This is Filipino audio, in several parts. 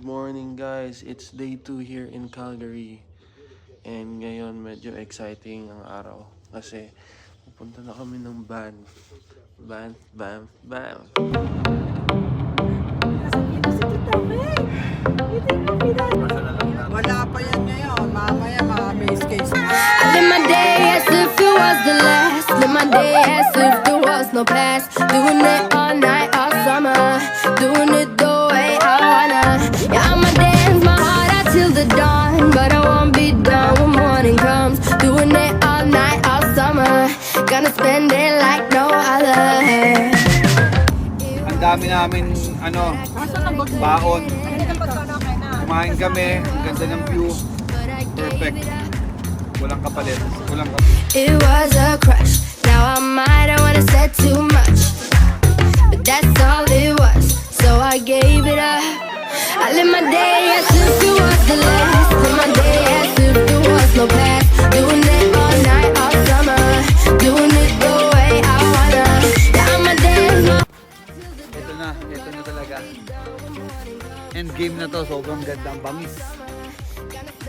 Good morning guys, it's day 2 here in Calgary. And ngayon medyo exciting ang araw kasi pupunta na kami ng Banff. Banff. Wala pa yan ngayon. Mamaya mga base case. I live my day as if it was the last. Live my day as if there was no past. Doing it all night, all summer. Doing it the way I wanna. Yeah, I'ma dance my heart out till the dawn. But I won't be done when morning comes. Doing it all night, all summer. Gonna spend it like no other. Ang dami namin baon. Kumain kami, ang ganda ng view. Perfect. Walang kapalit. It was a crush. Now I might have wanna said too much, but that's all it was. So I gave it up. I live my day as if it was the last. Live my day as if there was no past. Doing it all night, all summer. Doing it the way I wanna. Yeah, I'ma dance. Ito na talaga. Endgame na to, sobrang ganda, ang bangis.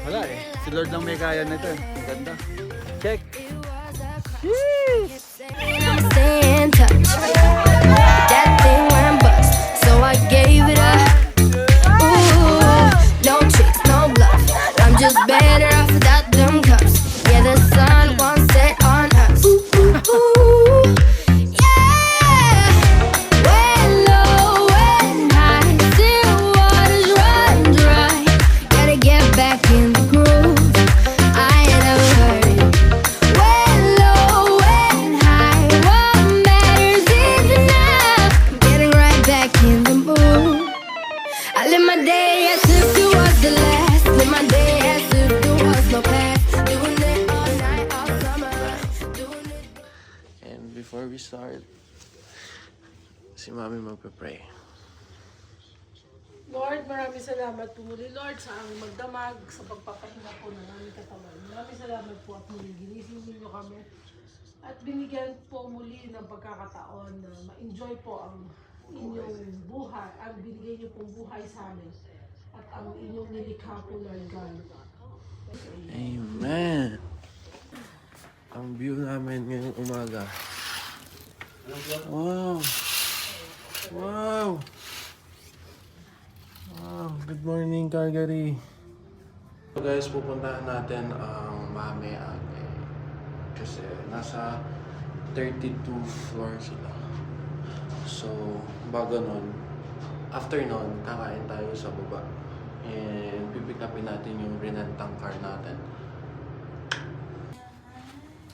Wala eh, si Lord lang may kaya nito eh. Ang ganda. Check! I'ma stay in touch. That thing went bust, so I gave it up. Ooh, no tricks, no bluff. I'm just better off without them cups. Yeah, the sun won't set on us. Ooh, yeah. When low, when high, still waters run dry. Gotta get back in the groove. I ain't never heard it. When low, when high, what matters is enough. Getting right back in the mood. I live my day as if it was the last. Live my day as if there was no past. Doing it all night, all summer. Doing it. And before we start, si Mami magpe-pray. Lord, maraming salamat po muli, Lord, sa aming magdamag, sa pagpapahinga po ng aming katawan. Maraming salamat po at muli ginising ninyo kami. At binigyan po muli ng pagkakataon na ma-enjoy po ang inyong buhay, ang binigay niyo pong buhay sa amin. At ang inyong nilikha po, Lord God. Amen! Ang view namin ngayong umaga. Wow! Wow! Wow! Good morning, Calgary! So guys, pupuntahan natin ang Mami Ate. Kasi nasa 32 floor sila. So, bago nun, after nun, kakain tayo sa baba. And pipick upin natin yung rinentang car natin.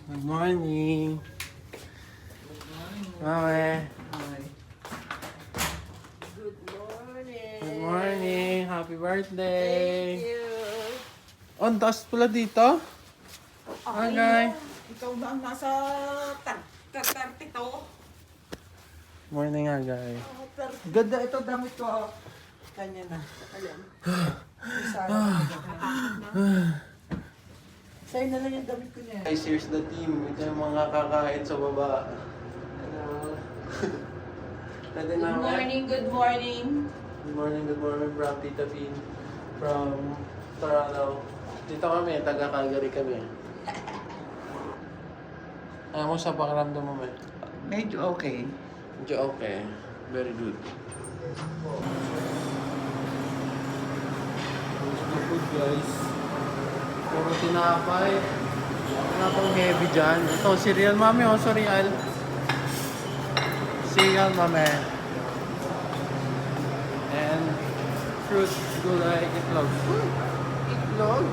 Good morning! Mami! Good morning! Happy birthday! Thank you. On taas pala dito? Hi! Ikaw na ang nasa 32. Morning, Agay. Ganda ito damit ko. Kanya na. Alam. Sa'yo na lang yung damit ko niya. Guys, here's the team. Ito yung mga kakain sa baba. Hello. Good morning, good morning. Good morning from Tita Pin. From Toronto. Dito kami, taga Calgary kami. Ayaw mo sa pakiramdam mo, man? Medyo okay. Medyo okay. Very good. The food, guys. Puro tinapay. Wala pang heavy dyan. Ito, cereal, mami. Oh, cereal. Cereal, mami. And fruit, gulay, itlog. Itlog?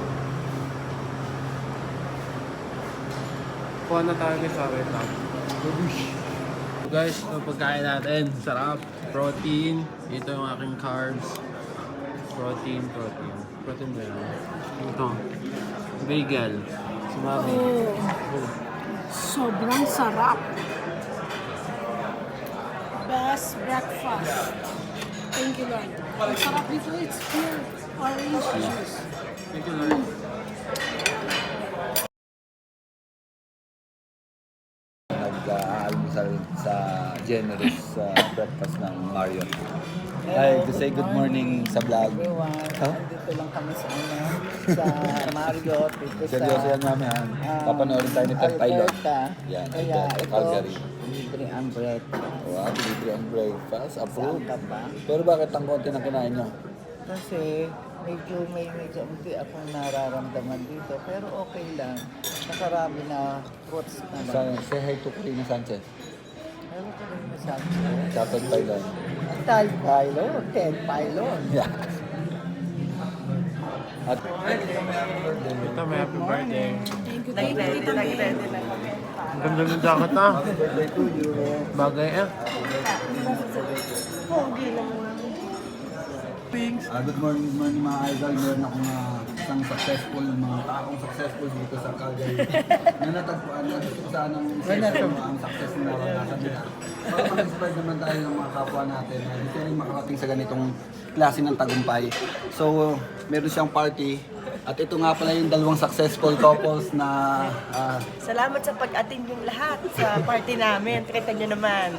Kuha na tayo guys, wait lang. So guys, ito pagkain natin. Sarap. Protein. Ito yung aking carbs. Protein. Protein ba yan? Ito. Bagel. Si Mami. Oh. Sobrang sarap. Best breakfast. Thank you, Lord. Ang sarap dito, it's pure orange juice. Thank you, Lord. Nag-aalmusal sa generous breakfast ng Marriott. Hi, to say good morning sa vlog. Everyone, dito lang kami sa sa Marriott. Dito Seryoso yan mami ha. Papanoorin tayo ni Ted Pilot. Yan, Kaya Ted, ito, Calgary. libre ang bread. Wow, delivery and breakfast. Saan Approved. ka ba? Pero bakit ang konti na kinain nyo? Kasi medyo hindi akong nararamdaman dito. Pero okay lang. Nakarami na fruits naman. Say hi to Corina Sanchez. Ano ka rin masabi? Sa Ted Pilot. Ang Ted Pilot. Ted Pilot. Yeah. At Ito, may happy birthday. Nag-ready na kami. Ang ganda ng jacket ah. happy birthday to you. Bagay ah. Good morning mga idol. Meron akong isang mga taong successful dito sa Calgary. Na natagpuan na gusto ko sanang i-share ang success na naranasan nila. Para mag-inspire naman tayo ng mga kapwa natin na gusto rin makarating sa ganitong klase ng tagumpay. So, meron siyang party. At ito nga pala yung dalawang successful couples na Salamat sa pag-attend yung lahat sa party namin. Kita nyo naman,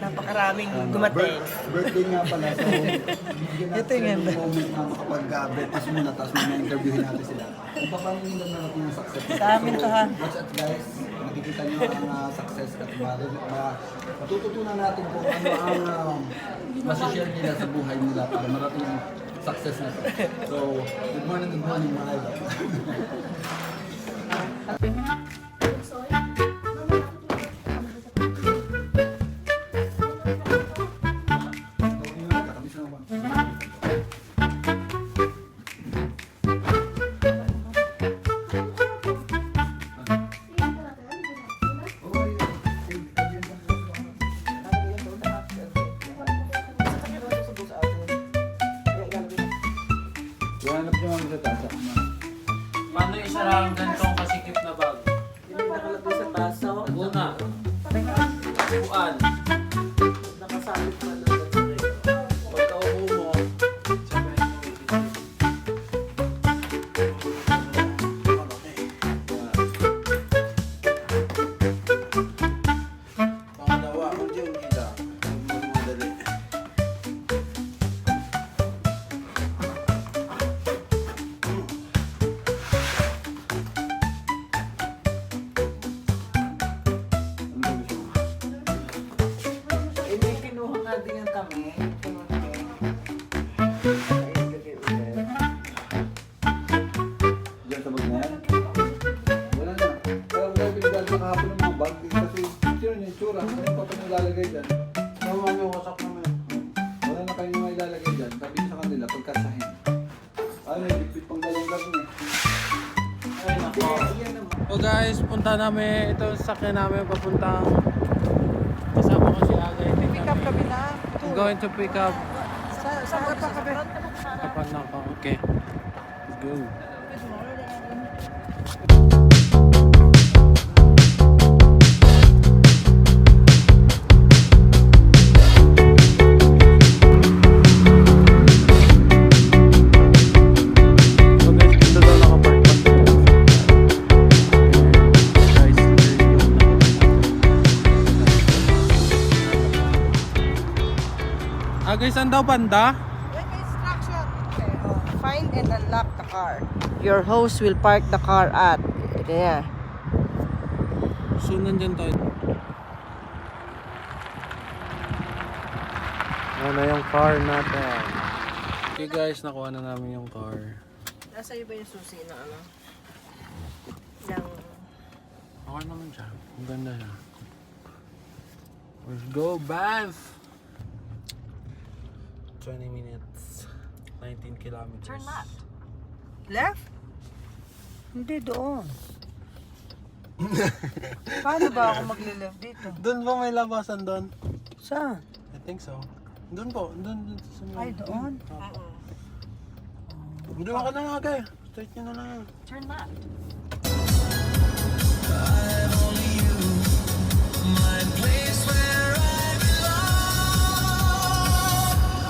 napakaraming dumating. birthday nga pala. So, bigyan natin yung moment na makapag-breakfast muna tapos may-interviewin natin sila. Kung paano yung narating ng success. Sa amin to, ha? Watch out guys. Makikita nyo ang success at matututunan natin kung ano ang masishare nila sa buhay nila para marating yung success na to. So, good morning mga idol. Hanap nyo ang sa tasa. Paano isara ang ganitong kasikip na bag? Nakalagay sa baso. Una. Upuan. Nakasalit pa lang. Pagka upo mo, sabay mo iisip. Pangalawa, unti-unti lang. Madali. Eh, may kinuha nga din yan kami. Kinuha kami. Diyan sa bag na yan. Wala na. Kaya ang gagawin dahil nakahapon ng mga bag kasi sino yung itsura? Ano pa pa nilalagay dyan? Tama mo, wasak naman. Wala na kayo mga ilalagay dyan. Sabi sa kanila pagkasahin. Ano yung bigbit pang dalawang gabi eh. Ay, nako. So guys, punta namin. Ito sa sakyan namin papunta. Kasama ko si Agay. Pick up kami na. I'm going to pick up. Saan ka pa kami? Kapan na ako. Okay. Let's go. So guys, dito daw nakapark pa. Guys, guys, saan daw banda? Instruction. Okay, find and unlock the car. Your host will park the car at. Kaya. So, nandyan tayo. Ano yung car natin? Okay guys, nakuha na namin yung car. Nasa iyo ba yung susi na ano? Ng... Okay naman siya. Ang ganda siya. Let's go, Banff! 20 minutes. 19 kilometers. Turn left. Left? Hindi doon. Paano ba ako magle-left dito? Doon ba may labasan doon? Saan? I think so. Doon po. Doon sa Ay, doon? Doon ka na nga kaya. Straight nyo na lang. Turn left.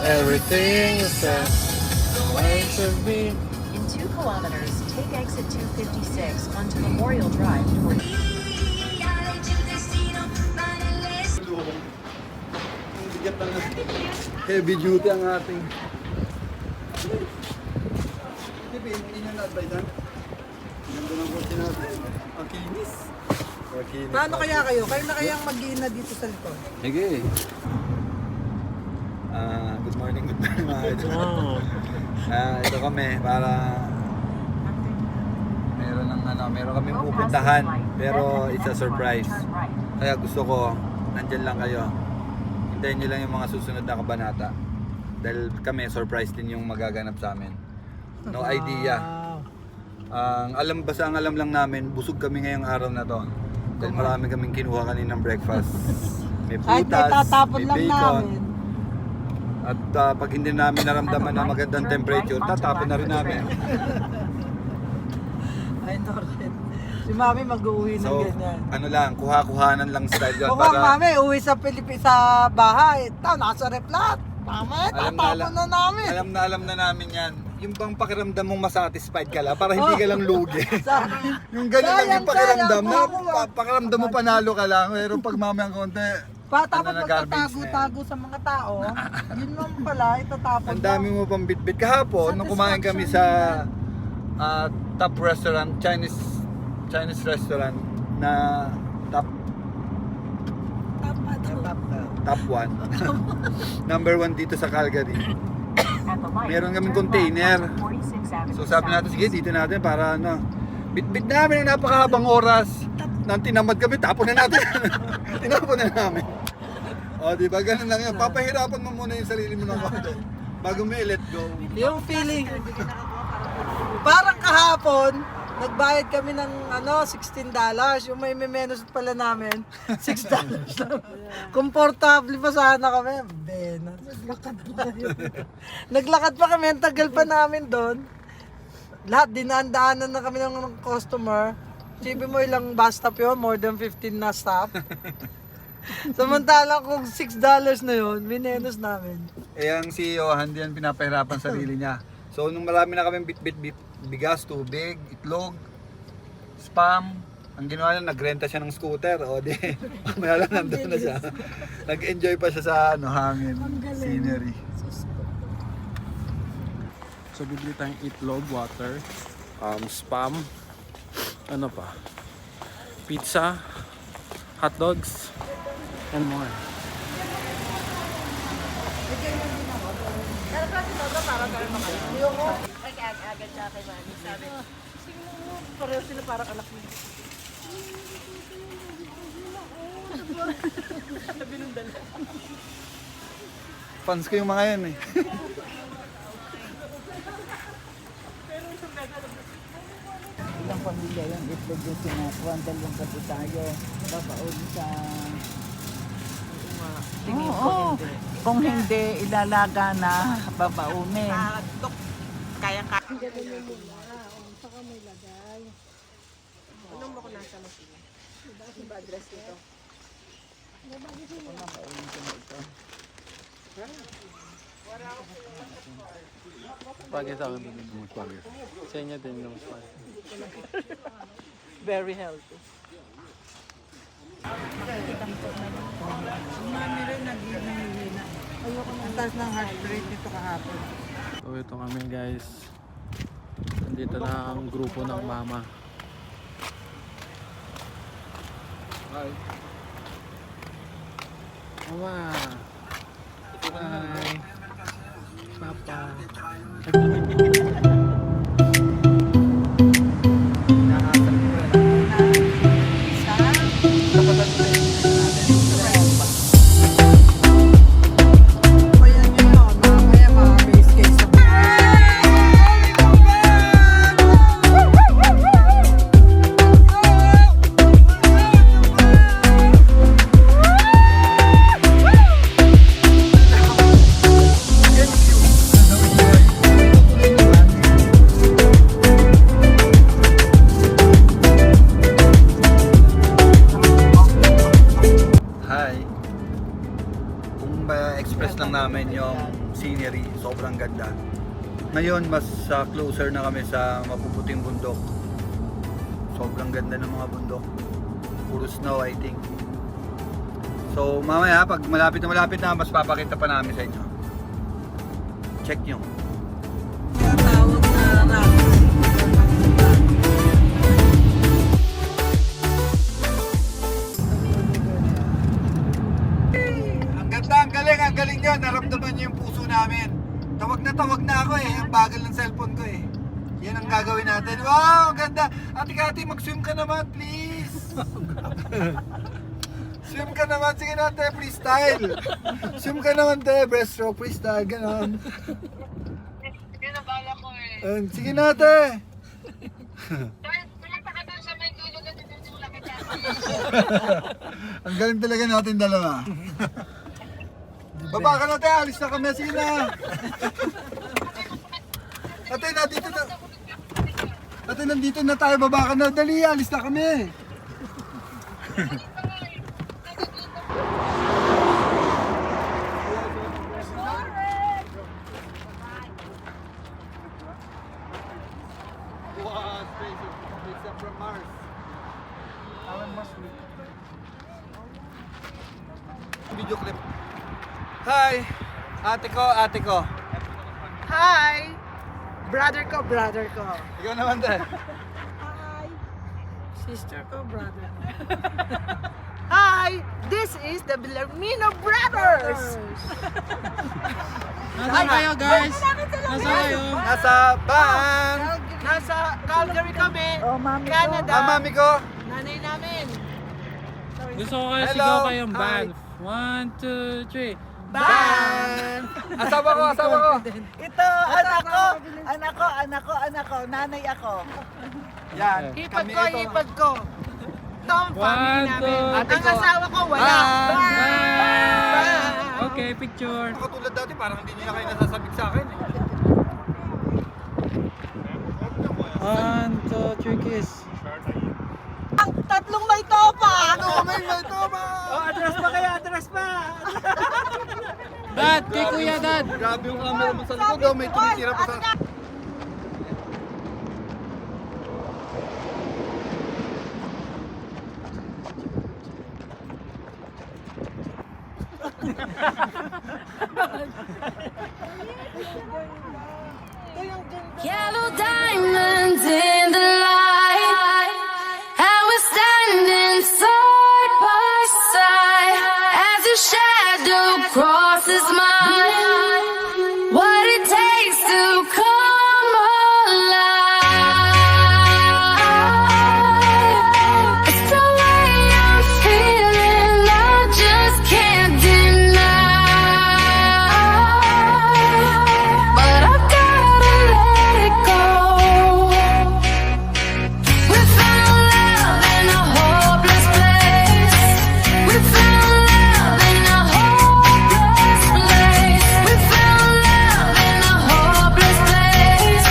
Everything is there. Where it should be. In 2 kilometers, take exit 256 onto Memorial Drive toward Bigat ang heavy duty ang ating. Hindi nyo na-advise ha? Ganda ng kotse natin. Ang kinis. Paano kaya kayo? Kayo na kayang mag-iina dito sa likod? Sige. Good morning mga idol. Ito kami para meron kami pupuntahan pero it's a surprise. Kaya gusto ko nandyan lang kayo. Hintayin nyo lang yung mga susunod na kabanata. Dahil kami surprise din yung magaganap sa amin. No idea. Ang alam lang namin, busog kami ngayong araw na to. Dahil marami kaming kinuha kaninang breakfast. May Kahit may putas, tatapon may lang bacon. namin. At pag hindi namin naramdaman na magandang temperature, tatapon na rin namin. Ay, no, rin. Si Mami mag-uwi ng So, ganyan. ano lang, kuha-kuhanan lang style yun. Kung ang Mami, uwi sa sa bahay, nasa replat. Mami, tatapon na namin. Alam na namin yan. Yung bang pakiramdam mong masatisfied ka lang, para hindi ka lang lugi. Yung ganyan lang yung pakiramdam na pakiramdam mo panalo ka lang, pero pag mamayang konti, Tapos na, garbage magtatago-tago sa mga tao, yun lang pala, itatapon ang dami mo pang bitbit. Kahapon, nung kumain kami sa top restaurant, Chinese restaurant na top 1 number 1 dito sa Calgary. Meron kaming container. So sabi natin, sige dito natin para ano, bitbit namin ang napakahabang oras. Nang tinamad kami, tapon na natin. Tinapon na namin. O diba, ganun lang yan. Papahirapan mo muna yung sarili mo ng konti bago mo i-let go. Yung feeling, parang kahapon, nagbayad kami ng $16. Yung may menos pala namin, $6 lang. Komportable pa sana kami. Naglakad pa kami. Naglakad pa kami, ang tagal pa namin doon. Lahat, dinaan-daanan na kami ng customer. Sabi mo ilang bus stop yun, more than 15 na stop. Samantalang kung $6 na yun, minenos namin. Eh ang CEO, hindi yan pinapahirapan sarili niya. So nung marami na kami bit bigas, tubig, itlog, spam, ang ginawa niya, nagrenta siya ng scooter. O di, mamaya lang nandun na siya. Nag-enjoy pa siya sa hangin, scenery. So bibili tayong itlog, water, spam, ano pa, pizza, hot dogs, and more. Agad siya kay Mami, sabi. Pareho sila parang anak niya. Sabi nung dala. Fans ko yung mga yan eh. Ilang pamilya yung itlog yung sinakuan, dalawang kasi tayo. Babaon sa... Tingin ko hindi. Kung hindi, ilalaga na, babaunin. Kaya-kaya. Saka may lagay. Anong mo ko nasa masina? Ano ba address nito? Pagkita ako din yung spaghetti. Sa inyo din yung spaghetti. Very healthy. Mami rin nag-iina. Ayoko na. Ang taas ng heart rate nito kahapon. So ito kami guys. Nandito na ang grupo ng mama. Hi. Mama! Hi! Papa! Ayan nyo yun. Mamaya mga-base case sa Hi. Kung express lang namin yung scenery, sobrang ganda. Ngayon, mas closer na kami sa mapuputing bundok. Sobrang ganda ng mga bundok. Puro snow, I think. So mamaya pag malapit na mas papakita pa namin sa inyo. Check nyo. Ang ganda, ang galing nyo. Naramdaman nyo yung puso namin. Tawag na ako eh. Ang bagal ng cellphone ko eh. Yan ang gagawin natin. Wow, ang ganda. Ate Kati, mag-swim ka naman, please. Swim ka naman. Sige na, te, freestyle. Swim ka naman, te. Breaststroke, freestyle. Ganon. Sige na, bala ko eh. Sige na, te. Pumunta ka doon sa may dulo na tinutulak kita. Ang galing talaga natin dalawa. Baba ka na, te. Alis na kami. Sige na. Ate, nandito na. Ate, nandito na tayo. Baba ka na. Dali, alis na kami. Video clip. Hi! Ate ko. Hi! Brother ko. Ikaw naman, te. Sister ko, brother. Hi! This is the Villarmino Brothers! Nasaan kayo, guys? Nasaan kayo? Nasa bang! Nasa Calgary kami, Canada. Mami ko. Nanay namin. Gusto ko kayo Hello. sigaw kayong Hi. band. 1, 2, 3. Bang! Asawa ko. Ito, anak ko, nanay ako. Yan. Hipad kami ko, ito. hipad ko. Ito ang family 1, namin. 2, Ang asawa ko, wala. Bye! Okay, picture. Katulad dati, parang hindi nila kayo nasasabik sa akin eh. 1, 2, 3, kiss. Ang tatlong may topa. Ano, may ito ba? Atras pa. Dad, kay kuya, dad. Grabe yung camera mo sa likod, oh. May tumitira pa sa... Yellow diamonds in the light, and we're standing side by side as your shadow crosses mine. What it takes to come alive. It's the way I'm feeling, I just can't deny. But I've gotta let it go. We found love in a hopeless place. We found love in a hopeless place. We found love in a hopeless place.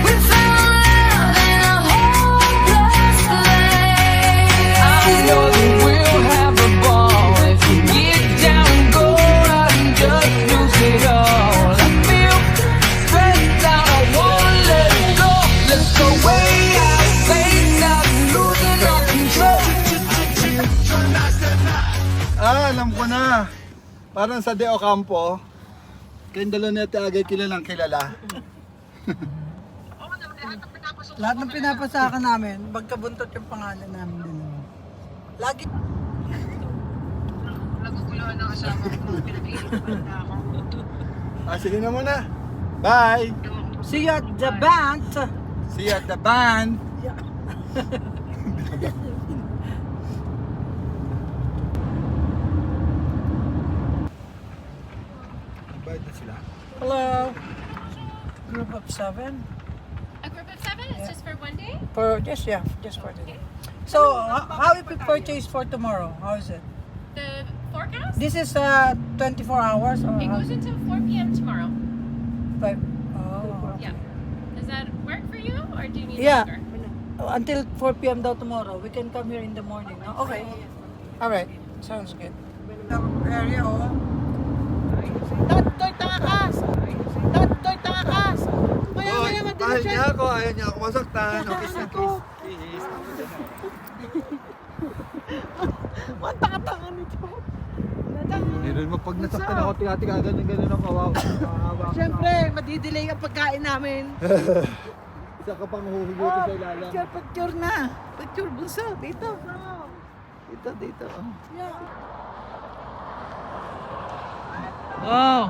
We found love in a hopeless place. I know that we'll have a ball if we get down and go out and just lose it all. I feel stressed out, I won't let it go. Let's go way out, fade out, losing our control. Alam ko na. Parang sa De Ocampo. Kayong dalawa na ate agay kilalang kilala. Lahat ng pinapasakan namin, magkabuntot yung pangalan namin din. Lagi. Naguguluhan ng asawa ko. Pinag-iipan na ako. Sige na muna. Bye! See you at the band. See you at the band! Bayad na sila. Hello. Group of 7. A group of 7? It's just for one day? Just for today. So, how if we purchase for tomorrow? How is it? The forecast? This is 24 hours or It goes until 4 p.m. tomorrow. 5? Oh. Yeah. Does that work for you, or do you need Yeah. longer? Until 4 p.m. daw tomorrow. We can come here in the morning. No? Okay. All right. Sounds good. Area, oh. Tattoy tangakas. Tattoy tangakas. Maya Ayaw niya ako masaktan. Okay, please. Please. Matanga-tanga nito. Hindi rin mo, pag nasaktan ako, tiga-tiga, ganun ang kawawa. Siyempre, madidelay ang pagkain namin. Isa ka pang huhugutin sa ilalim. Picture na. Picture, bunso. Dito. Dito. Oh.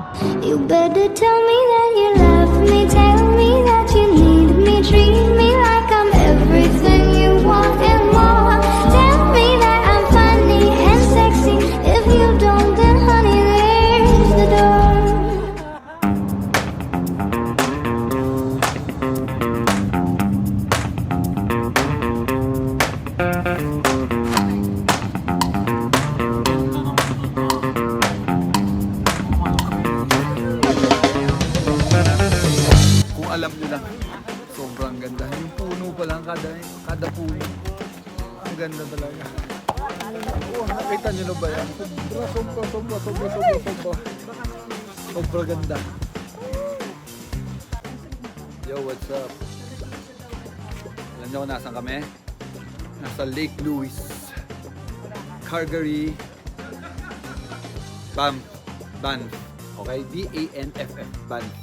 You better tell me that you love me, tell me that you need me, treat me like I'm everything you want and more. Tell me that I'm funny and sexy. If you don't, then honey, there's the door. Kung alam nyo lang, sobrang ganda. Yung puno pa lang, kada puno. Ang ganda talaga. Oh, nakita nyo na ba yan? Sobra ganda. Yo, what's up? Alam nyo kung nasan kami? Nasa Lake Louise, Calgary, Banff. Okay? B-A-N-F-F, Banff.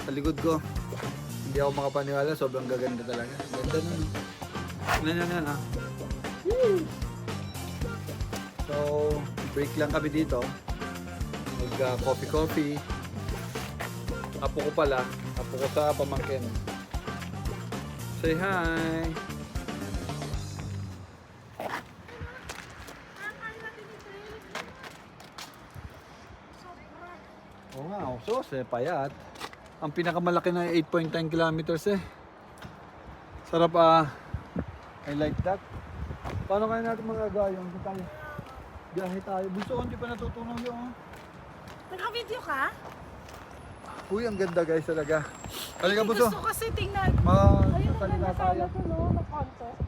Sa likod ko, hindi ako makapaniwala, sobrang gaganda talaga. Ganda nun. Yan ha. So, break lang kami dito. Mag coffee. Apo ko sa pamangkin. Say hi! Oo nga, payat. Ang pinakamalaki na 8.9 kilometers eh. Sarap I like that. Paano kaya natin magagawa yun? Biyahe tayo. Gusto ko hindi pa natutunan yun. Naka-video ka? Uy, ang ganda guys talaga. Halika Buso. Gusto kasi tingnan. Magsasalita tayo. Na contest.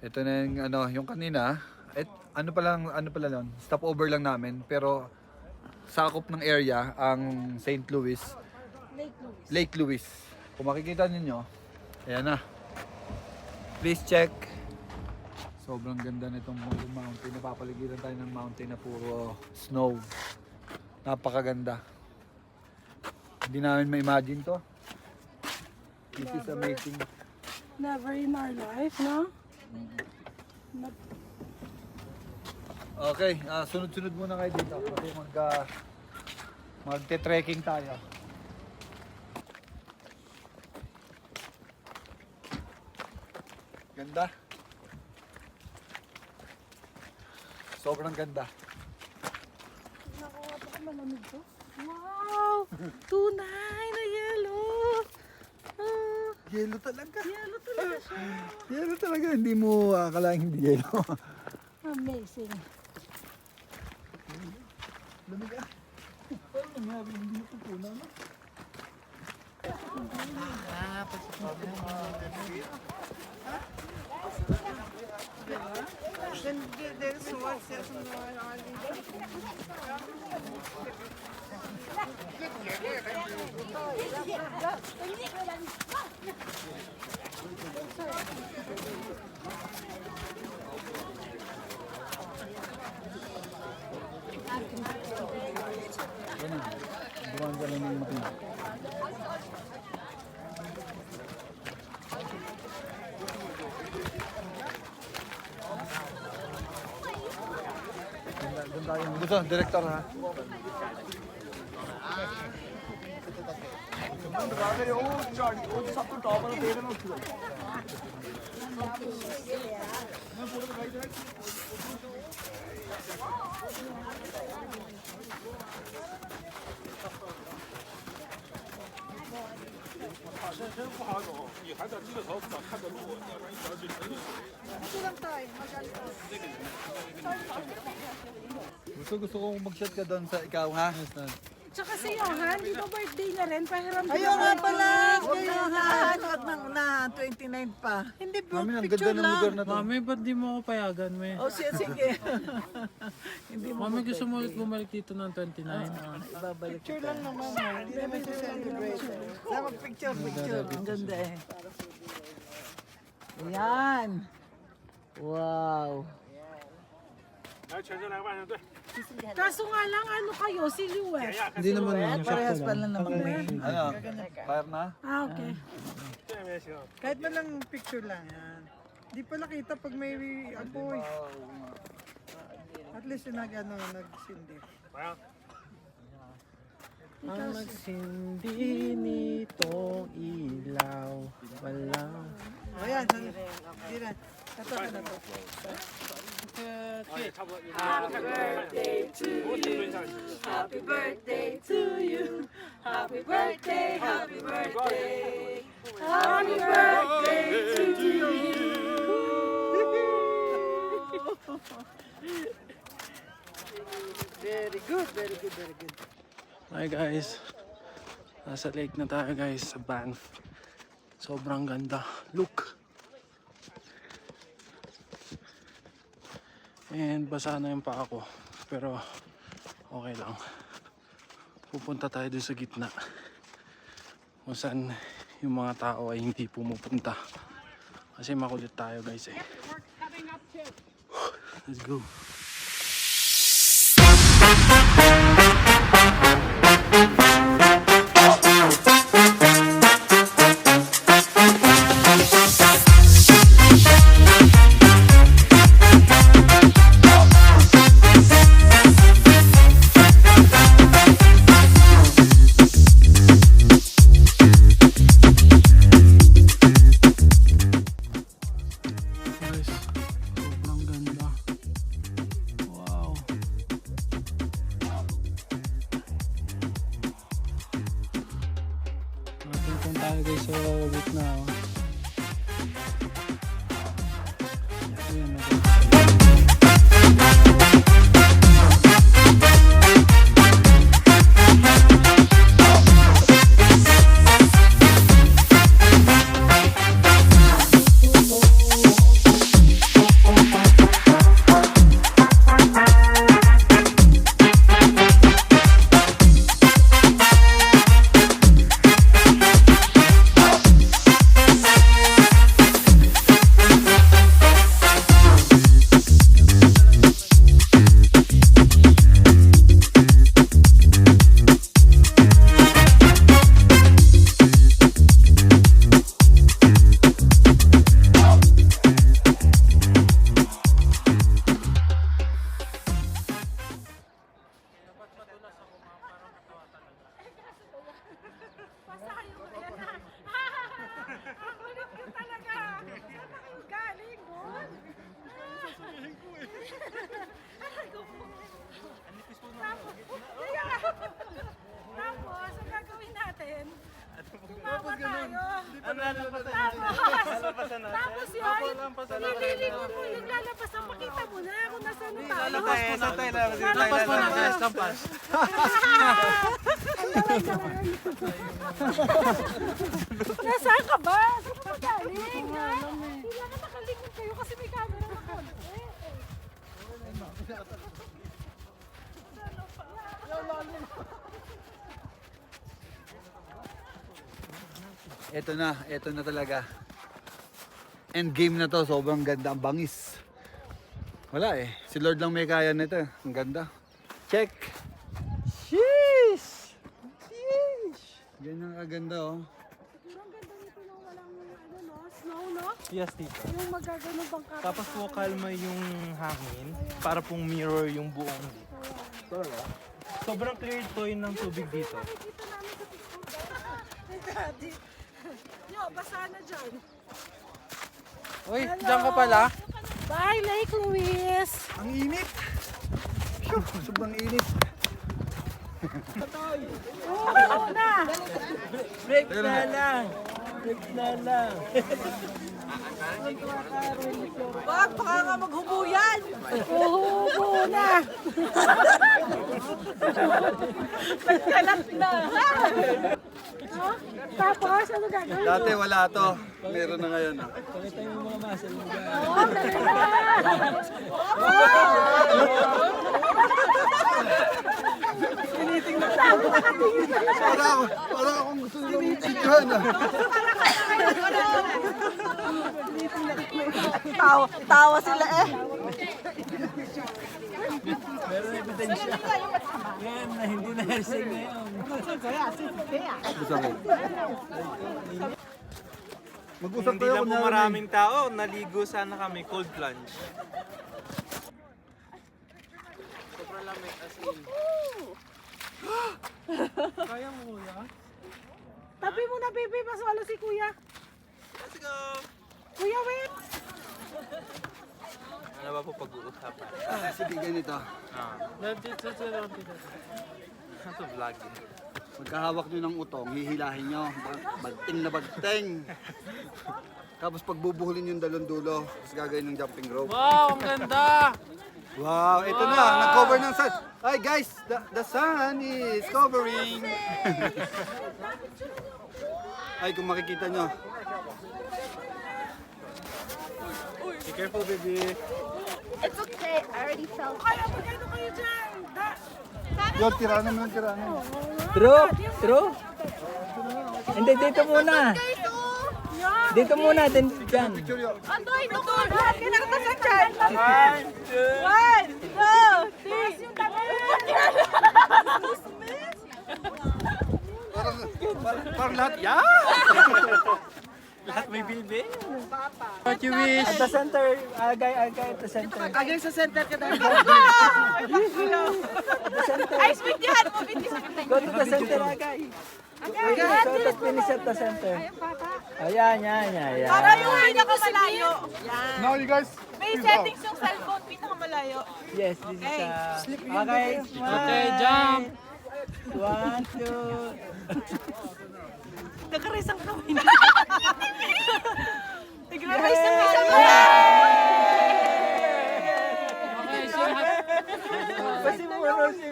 Ito na yung yung kanina. Ano pala nun? Stopover lang namin pero sakop ng area ang St. Louis. Lake Louise. Kung makikita niyo, ayan na. Please check. Sobrang ganda nitong mountain. Napapaligiran tayo ng mountain na puro snow. Napakaganda. Hindi namin ma-imagine to. This is amazing. Never in our life, no? Okay, sunod-sunod muna kayo dito kasi magte-trekking tayo. Ganda. Sobrang ganda. Nakuha pa malamig to. Wow! Tunay na yellow! Yellow talaga. Yellow talaga siya. Yellow talaga. Hindi mo akalain hindi yellow. Amazing. Lamig ah. Paano nangyari? Hindi mo tutunan. Buwan ka lang ng makina. Doon tayo. Dito, director ha. Gusto kong mag-shot ka doon sa ikaw ha. Tsaka si Johan, di ba birthday niya rin? Pahiram din Ayun nga naman pala, yun. kay Johan. At na 29 pa. Hindi bro, Mami, ang ganda picture ng lang. lugar na to. Mami, ba't di mo ako payagan, me? O sige. Hindi mo Mami, gusto mo ulit bumalik dito ng 29? ibabalik. Picture lang naman. Hindi naman siya celebrate. Picture. Ang ganda eh. Ayan. Wow. Kaso nga lang, ano kayo, silhouette. Hindi naman lang. Parehas pa lang naman. Ano? Fire na? Ah, okay. Kahit na lang picture lang yan. Di pala kita pag may apoy. At least yung nagsindi. Ang nagsindi nitong ilaw, walang... O yan, hindi na. Ito na to. Happy birthday to you. Happy birthday, happy birthday. Happy birthday to you. Very good, very good, very good. Hi guys, nasa lake na tayo guys sa Banff. Sobrang ganda. Look! And basa na yung paa ko. Pero okay lang. Pupunta tayo dun sa gitna. Kung saan yung mga tao ay hindi pumupunta. Kasi makulit tayo guys eh. Let's go. Guys, sobrang ganda. Wow. Nakapunta tayo guys sa gitna. Oh. Ayan, Tapos, ang gagawin natin, tumawa tayo. Tapos yun, nililigo mo yung lalabasan, makita mo na kung nasaan na tayo. Lampas mo na guys, lampas. Nasaan ka ba? Saan ka magaling? Kailangan nakalingon kayo kasi may camera na konti. Ito na talaga. Endgame na to, sobrang ganda, ang bangis. Wala eh, si Lord lang may kaya nito. Ang ganda. Check! Sheesh! Sheesh! Ganyan kaganda oh. Siguro ang ganda nito nung walang ano, no? Snow, no? Yes, tita. Yung magagano bang kapit. Tapos po kalma yung hangin para pong mirror yung buong dito. Sobrang clear to yun ng tubig dito. Nakikita namin sa TikTok. Daddy. Yo, basa na dyan. Uy, dyan ka pala. Bye, Lake Louise. Ang init! Phew, sobrang init. Oo na. Break na lang. Break na lang. Wag, baka nga maghubuyan! Uhubo na. Nagkalat na! Huh? Tapos, ano gagawin? Dati wala to. Meron na ngayon ah. Pakita mo yung mga muscle mo dyan. Oo, dali na. Parang akong gusto nilang picturean ah. Tawa sila eh. Meron ebidensya. Yan, na hindi na hearsay ngayon. Mag-usap Hindi tayo lang kung po maraming tao, naligo sana kami, cold plunge. Sobrang lamig as in. Kaya mo kuya? Tabi mo na, baby. Mas wala si kuya. Let's go! Kuya, wait. Ano ba po pag-uusapan? Sige, ganito. Ito vlog. Magkahawak nyo ng utong, hihilahin nyo. Bagting na bagting. Tapos pagbubuhulin yung dalong dulo, tapos gagawin ng jumping rope. Wow, ang ganda! Wow, ito na, nag-cover ng sun. Hi guys, the sun is covering. Ay, kung makikita nyo. Be careful, baby. It's okay. I already felt Kaya magano kayo dyan. Yo, tiranan mo yung tiranan. True, true. Hindi, dito muna. Dito muna, din dyan. Picture yun. Andoy, tukol! Lahat kayo nakatasan dyan! 1, 2, 3! Parang lahat, yeah! Lahat may bilbil. What you wish? At the center, agay at the center. Agay sa center ka dahil. At the center. Ay, swintihan mo! Go to the center, agay. Agay, so let's finish at the center. Ayan, yan. Para yung pinakamalayo. Yan. Now you guys, May settings yung cellphone, pinakamalayo. Yes, this is okay. Okay, jump! 1, 2. Nagka-raise ang kami. Nag-raise ang kami. Pasi mo, Rosie.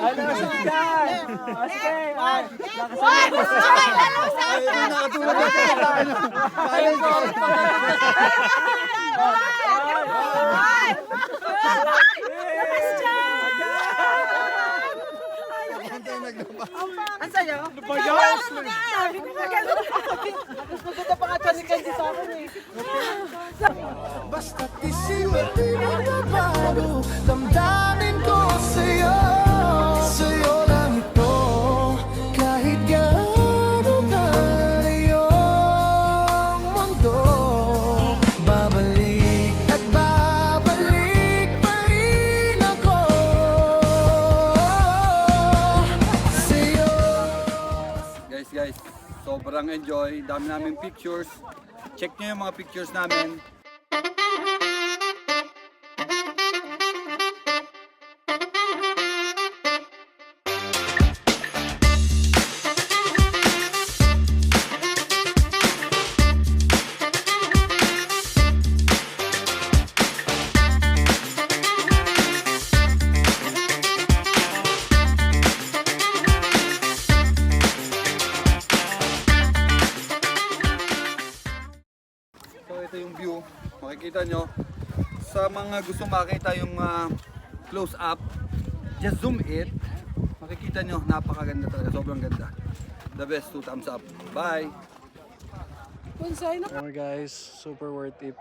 Ano si Jan? Okay, nakatulog na sa Ang sayo? Sabi ko na gano'n. Mas maganda pa nga channel kasi sa akin eh. Basta't isipan di magbabago, damdamin ko sa'yo. Sa'yo lang ito, kahit gaano kalayo ang mundo. Babalik at babalik pa rin ako sa'yo. Guys, sobrang enjoy. Dami namin pictures. Check nyo yung mga pictures namin. ito yung view. Makikita nyo. Sa mga gusto makita yung close up, just zoom it. Makikita nyo, napakaganda talaga. Sobrang ganda. The best, 2 thumbs up. Bye! Oh guys, super worth it.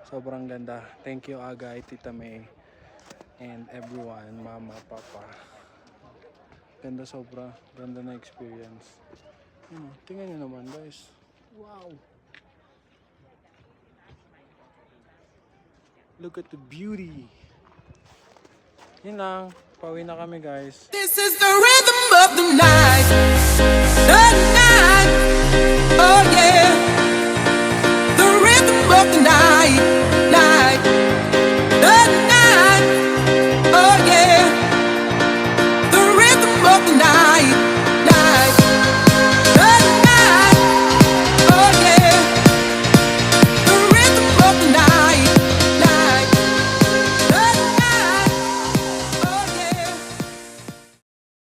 Sobrang ganda. Thank you Agay, Tita May, and everyone, Mama, Papa. Ganda sobra. Ganda na experience. Tingnan nyo naman guys. Wow! Look at the beauty. Yun lang. Pauwi na kami guys. This is the rhythm of the night.